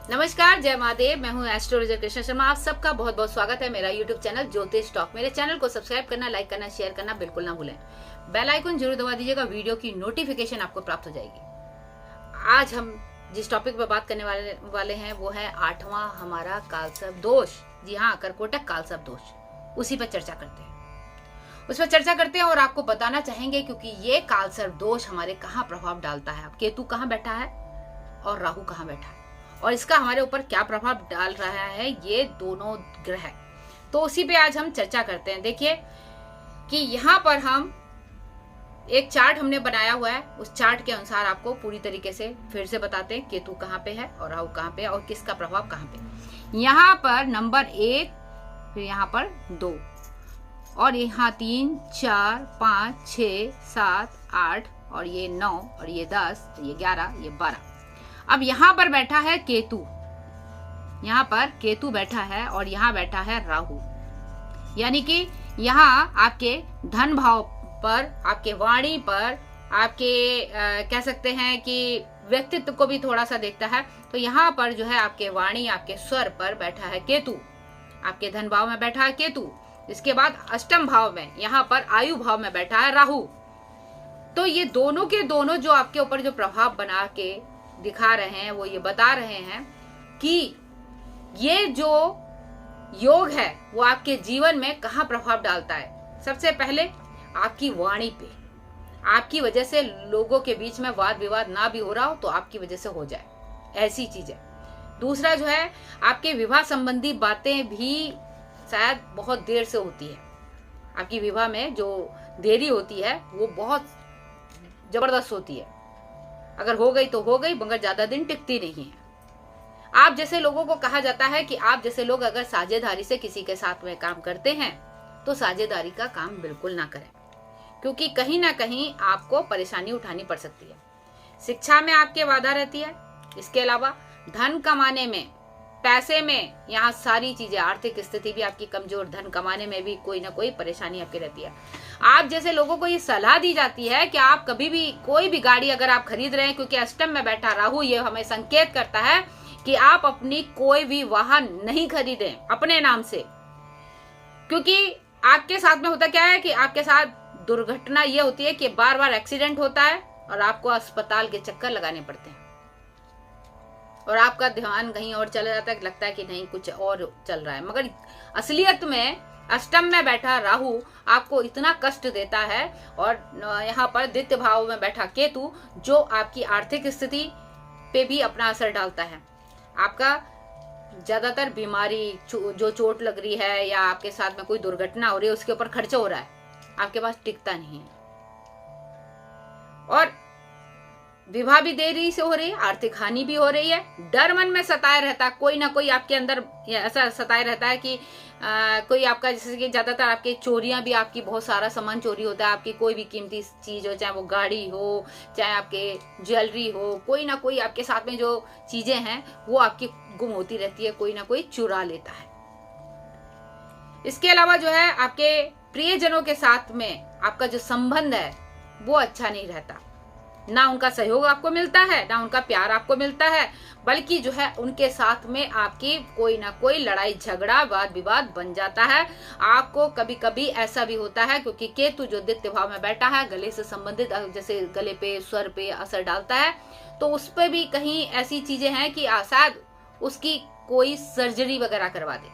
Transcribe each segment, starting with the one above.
नमस्कार, जय महादेव। मैं हूँ एस्ट्रोलॉजर कृष्ण शर्मा। आप सबका बहुत बहुत स्वागत है मेरा यूट्यूब चैनल ज्योतिष टॉक। मेरे चैनल को सब्सक्राइब करना, लाइक करना, शेयर करना बिल्कुल ना भूलें। बेल आइकन जरूर दबा दीजिएगा, वीडियो की नोटिफिकेशन आपको प्राप्त हो जाएगी। आज हम जिस टॉपिक पर बात करने वाले हैं वो है 8वां हमारा कालसर्प दोष। जी हाँ, कर्कोटक कालसर्प दोष, उसी पर चर्चा करते हैं। उस पर चर्चा करते हैं और आपको बताना चाहेंगे क्योंकि ये कालसर्प दोष हमारे कहाँ प्रभाव डालता है। केतु कहाँ बैठा है और राहु कहाँ बैठा है और इसका हमारे ऊपर क्या प्रभाव डाल रहा है, ये दोनों ग्रह। तो उसी पे आज हम चर्चा करते हैं। देखिए कि यहाँ पर हम एक चार्ट हमने बनाया हुआ है, उस चार्ट के अनुसार आपको पूरी तरीके से फिर से बताते हैं केतु कहाँ पे है और राहु कहाँ पे है और किसका प्रभाव कहाँ पे। यहाँ पर नंबर 1, फिर यहाँ पर 2 और यहाँ 3, 4, 5, 6, 7, 8 और ये 9 और ये 10, ये 11, ये 12। अब यहाँ पर बैठा है केतु, यहाँ पर केतु बैठा है और यहाँ बैठा है राहु। यानी कि यहाँ आपके धन भाव पर, आपके वाणी पर, आपके कह सकते हैं कि व्यक्तित्व को भी थोड़ा सा देखता है। तो यहाँ पर जो है आपके वाणी, आपके स्वर पर बैठा है केतु, आपके धन भाव में बैठा है केतु। इसके बाद अष्टम भाव में, यहाँ पर आयु भाव में बैठा है राहु। तो ये दोनों के दोनों जो आपके ऊपर जो प्रभाव बना के दिखा रहे हैं वो ये बता रहे हैं कि ये जो योग है वो आपके जीवन में कहाँ प्रभाव डालता है। सबसे पहले आपकी वाणी पे, आपकी वजह से लोगों के बीच में वाद विवाद ना भी हो रहा हो तो आपकी वजह से हो जाए, ऐसी चीज है। दूसरा जो है आपके विवाह संबंधी बातें भी शायद बहुत देर से होती है। आपकी विवाह में जो देरी होती है वो बहुत जबरदस्त होती है। अगर हो गई तो हो गई, मगर ज्यादा दिन टिकती नहीं है। आप जैसे लोगों को कहा जाता है कि आप जैसे लोग अगर साझेदारी से किसी के साथ में काम करते हैं तो साझेदारी का काम बिल्कुल ना करें, क्योंकि कहीं ना कहीं आपको परेशानी उठानी पड़ सकती है। शिक्षा में आपके बाधा रहती है। इसके अलावा धन कमाने में, पैसे में, यहाँ सारी चीजें, आर्थिक स्थिति भी आपकी कमजोर, धन कमाने में भी कोई ना कोई परेशानी आपकी रहती है। आप जैसे लोगों को ये सलाह दी जाती है कि आप कभी भी कोई भी गाड़ी अगर आप खरीद रहे हैं, क्योंकि अष्टम में बैठा राहु ये हमें संकेत करता है कि आप अपनी कोई भी वाहन नहीं खरीदें अपने नाम से। क्योंकि आपके साथ में होता क्या है कि आपके साथ दुर्घटना ये होती है कि बार बार एक्सीडेंट होता है और आपको अस्पताल के चक्कर लगाने पड़ते हैं और आपका ध्यान कहीं और चला जाता है, लगता है कि नहीं कुछ और चल रहा है। मगर असलियत में अष्टम में बैठा राहु आपको इतना कष्ट देता है और यहाँ पर द्वितीय भाव में बैठा केतु जो आपकी आर्थिक स्थिति पे भी अपना असर डालता है। आपका ज्यादातर बीमारी, जो चोट लग रही है या आपके साथ में कोई दुर्घटना हो रही है, उसके ऊपर खर्च हो रहा है, आपके पास टिकता नहीं है। और विवाह भी देरी से हो रही है, आर्थिक हानि भी हो रही है। डर मन में सताए रहता है, कोई ना कोई आपके अंदर ऐसा सताए रहता है कि कोई आपका, जैसे कि ज्यादातर आपकी चोरियां भी, आपकी बहुत सारा सामान चोरी होता है। आपकी कोई भी कीमती चीज हो, चाहे वो गाड़ी हो, चाहे आपके ज्वेलरी हो, कोई ना कोई आपके साथ में जो चीजें हैं वो आपकी गुम होती रहती है, कोई ना कोई चुरा लेता है। इसके अलावा जो है आपके प्रियजनों के साथ में आपका जो संबंध है वो अच्छा नहीं रहता। ना उनका सहयोग आपको मिलता है, ना उनका प्यार आपको मिलता है, बल्कि जो है उनके साथ में आपकी कोई ना कोई लड़ाई झगड़ा, वाद विवाद बन जाता है। आपको कभी कभी ऐसा भी होता है क्योंकि केतु जो द्वितीय भाव में बैठा है, गले से संबंधित, जैसे गले पे, स्वर पे असर डालता है, तो उस पर भी कहीं ऐसी चीजें हैं कि शायद उसकी कोई सर्जरी वगैरह करवा दे।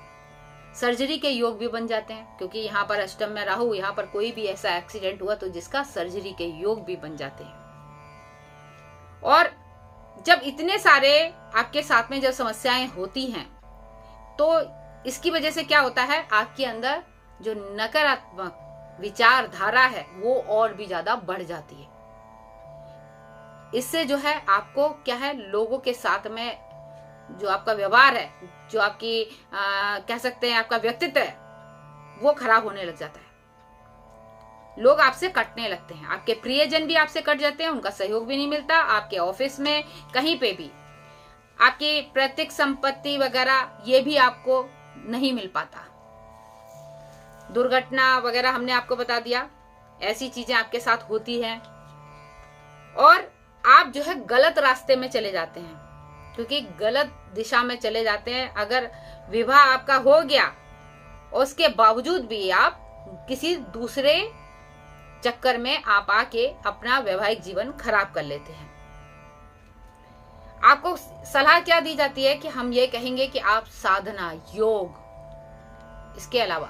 सर्जरी के योग भी बन जाते हैं क्योंकि यहाँ पर अष्टम में राहु, यहाँ पर कोई भी ऐसा एक्सीडेंट हुआ तो जिसका सर्जरी के योग भी बन जाते हैं। और जब इतने सारे आपके साथ में जब समस्याएं होती हैं तो इसकी वजह से क्या होता है, आपके अंदर जो नकारात्मक विचारधारा है वो और भी ज्यादा बढ़ जाती है। इससे जो है आपको क्या है, लोगों के साथ में जो आपका व्यवहार है, जो आपकी कह सकते हैं आपका व्यक्तित्व है, वो खराब होने लग जाता है। लोग आपसे कटने लगते हैं, आपके प्रियजन भी आपसे कट जाते हैं, उनका सहयोग भी नहीं मिलता। आपके ऑफिस में कहीं पे भी आपकी प्रत्येक संपत्ति वगैरह ये भी आपको नहीं मिल पाता। दुर्घटना वगैरह हमने आपको बता दिया, ऐसी चीजें आपके साथ होती हैं और आप जो है गलत रास्ते में चले जाते हैं। क्योंकि गलत दिशा में चले जाते हैं। अगर विवाह आपका हो गया उसके बावजूद भी आप किसी दूसरे चक्कर में आप आके अपना वैवाहिक जीवन खराब कर लेते हैं। आपको सलाह क्या दी जाती है कि हम ये कहेंगे कि आप साधना, योग, इसके अलावा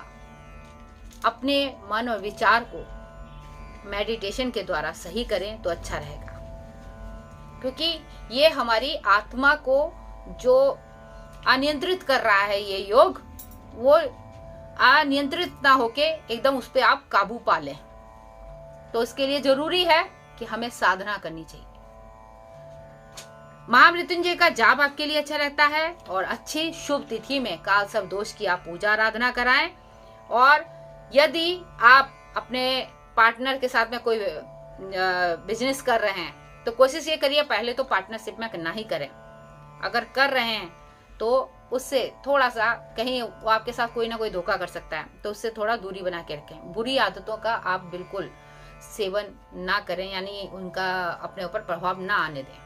अपने मन और विचार को मेडिटेशन के द्वारा सही करें तो अच्छा रहेगा, क्योंकि ये हमारी आत्मा को जो अनियंत्रित कर रहा है, ये योग, वो अनियंत्रित ना होके एकदम उस पर आप काबू पा लें। तो इसके लिए जरूरी है कि हमें साधना करनी चाहिए। महामृत्युंजय का जाप आपके लिए अच्छा रहता है और अच्छी शुभ तिथि में काल सर्प दोष की आप पूजा आराधना कराएं। और यदि आप अपने पार्टनर के साथ में कोई बिजनेस कर रहे हैं तो कोशिश ये करिए पहले तो पार्टनरशिप में ना ही करें। अगर कर रहे हैं तो उससे थोड़ा सा, कहीं वो आपके साथ कोई ना कोई धोखा कर सकता है, तो उससे थोड़ा दूरी बना के रखें। बुरी आदतों का आप बिल्कुल सेवन ना करें, यानी उनका अपने ऊपर प्रभाव ना आने दें।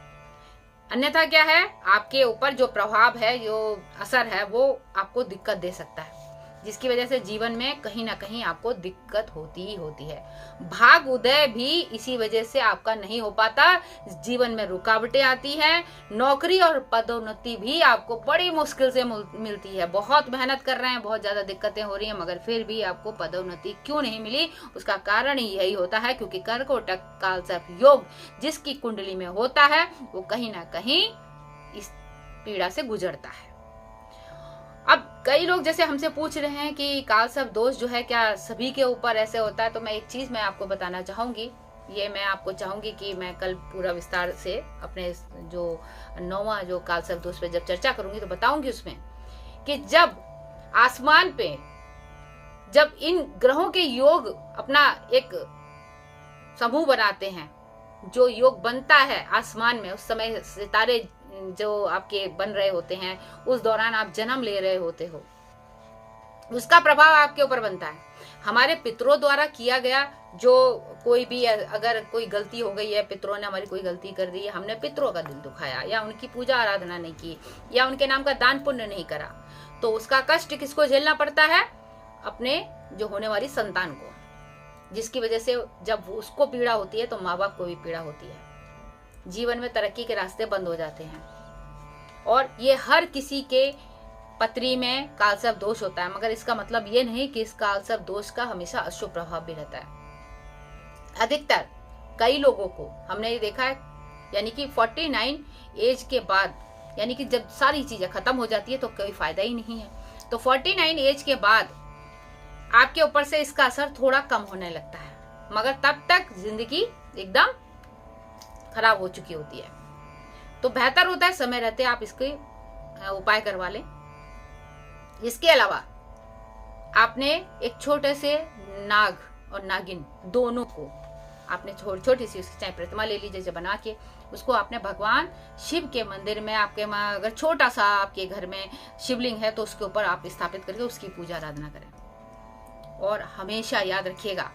अन्यथा क्या है, आपके ऊपर जो प्रभाव है, जो असर है, वो आपको दिक्कत दे सकता है, जिसकी वजह से जीवन में कहीं ना कहीं आपको दिक्कत होती ही होती है। भाग उदय भी इसी वजह से आपका नहीं हो पाता, जीवन में रुकावटें आती हैं। नौकरी और पदोन्नति भी आपको बड़ी मुश्किल से मिलती है। बहुत मेहनत कर रहे हैं, बहुत ज्यादा दिक्कतें हो रही हैं, मगर फिर भी आपको पदोन्नति क्यों नहीं मिली, उसका कारण ही यही होता है क्योंकि कर्कोटक काल सर्प योग जिसकी कुंडली में होता है वो कहीं ना कहीं इस पीड़ा से गुजरता है। अब कई लोग जैसे हमसे पूछ रहे हैं कि काल सर्प दोष जो है क्या सभी के ऊपर ऐसे होता है, तो मैं एक चीज मैं आपको बताना चाहूंगी। ये मैं आपको चाहूंगी कि मैं कल पूरा विस्तार से अपने जो 9वां जो काल सर्प दोष पे जब चर्चा करूंगी तो बताऊंगी उसमें कि जब आसमान पे जब इन ग्रहों के योग अपना एक समूह बनाते हैं, जो योग बनता है आसमान में, उस समय सितारे जो आपके बन रहे होते हैं, उस दौरान आप जन्म ले रहे होते हो, उसका प्रभाव आपके ऊपर बनता है। हमारे पितरों द्वारा किया गया जो कोई भी, अगर कोई गलती हो गई है, पितरों ने हमारी कोई गलती कर दी है, हमने पितरों का दिल दुखाया या उनकी पूजा आराधना नहीं की या उनके नाम का दान पुण्य नहीं करा, तो उसका कष्ट किसको झेलना पड़ता है? अपने जो होने वाली संतान को, जिसकी वजह से जब उसको पीड़ा होती है तो माँ बाप को भी पीड़ा होती है। जीवन में तरक्की के रास्ते बंद हो जाते हैं। और ये हर किसी के पत्री में काल सर्प दोष होता है, मगर इसका मतलब ये नहीं कि इस काल सर्प दोष का हमेशा अशुभ प्रभाव भी रहता है। अधिकतर कई लोगों को हमने ये देखा है, यानी कि 49 एज के बाद, यानी कि जब सारी चीजें खत्म हो जाती है तो कोई फायदा ही नहीं है, तो 49 एज के बाद आपके ऊपर से इसका असर थोड़ा कम होने लगता है, मगर तब तक जिंदगी एकदम खराब हो चुकी होती है। तो बेहतर होता है समय रहते आप इसके उपाय करवा लें। इसके अलावा आपने एक छोटे से नाग और नागिन दोनों को आपने छोटी सी उसकी चाहे प्रतिमा ले लीजिए, जैसे बना के उसको आपने भगवान शिव के मंदिर में, आपके अगर छोटा सा आपके घर में शिवलिंग है तो उसके ऊपर आप स्थापित करके उसकी पूजा आराधना करें। और हमेशा याद रखिएगा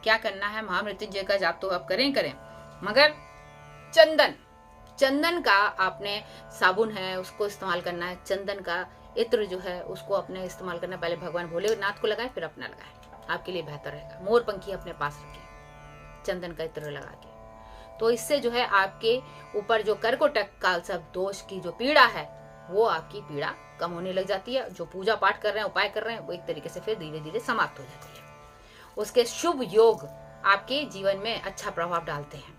क्या करना है, महामृत्युंजय का जाप तो आप करें, मगर चंदन का आपने साबुन है उसको इस्तेमाल करना है। चंदन का इत्र जो है उसको अपने इस्तेमाल करना, पहले भगवान भोलेनाथ को लगाए फिर अपना लगाए, आपके लिए बेहतर रहेगा। मोर पंखी अपने पास रखें चंदन का इत्र लगा के, तो इससे जो है आपके ऊपर जो कर्कोटक काल सर्प दोष की जो पीड़ा है वो आपकी पीड़ा कम होने लग जाती है। जो पूजा पाठ कर रहे हैं, उपाय कर रहे हैं, वो एक तरीके से फिर धीरे धीरे समाप्त हो जाती है। उसके शुभ योग आपके जीवन में अच्छा प्रभाव डालते हैं,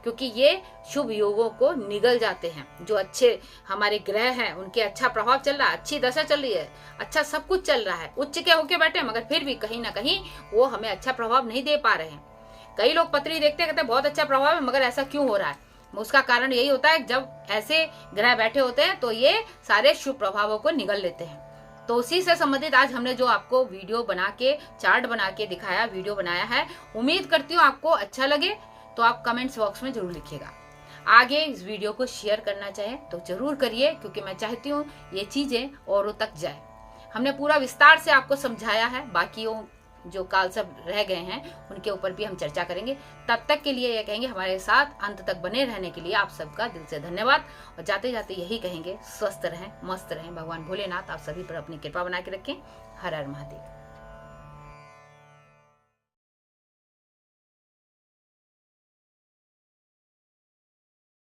क्योंकि ये शुभ योगों को निगल जाते हैं। जो अच्छे हमारे ग्रह हैं उनके अच्छा प्रभाव चल रहा है, अच्छी दशा चल रही है, अच्छा सब कुछ चल रहा है, उच्च के होके बैठे, मगर फिर भी कहीं ना कहीं वो हमें अच्छा प्रभाव नहीं दे पा रहे हैं। कई लोग पत्री देखते कहते हैं बहुत अच्छा प्रभाव है, मगर ऐसा क्यों हो रहा है? उसका कारण यही होता है जब ऐसे ग्रह बैठे होते हैं तो ये सारे शुभ प्रभावों को निगल लेते हैं। तो उसी से संबंधित आज हमने जो आपको वीडियो बना के, चार्ट बना के दिखाया, वीडियो बनाया है, उम्मीद करती हूँ आपको अच्छा लगे। तो आप कमेंट्स बॉक्स में जरूर लिखिएगा। आगे इस वीडियो को शेयर करना चाहे तो जरूर करिए, क्योंकि मैं चाहती हूँ ये चीजें औरों तक जाए। हमने पूरा विस्तार से आपको समझाया है, बाकियों जो काल सब रह गए हैं उनके ऊपर भी हम चर्चा करेंगे। तब तक के लिए ये कहेंगे हमारे साथ अंत तक बने रहने के लिए आप सबका दिल से धन्यवाद। और जाते जाते यही कहेंगे स्वस्थ रहें, मस्त रहें, भगवान भोलेनाथ आप सभी पर अपनी कृपा बना के रखें। हर हर महादेव।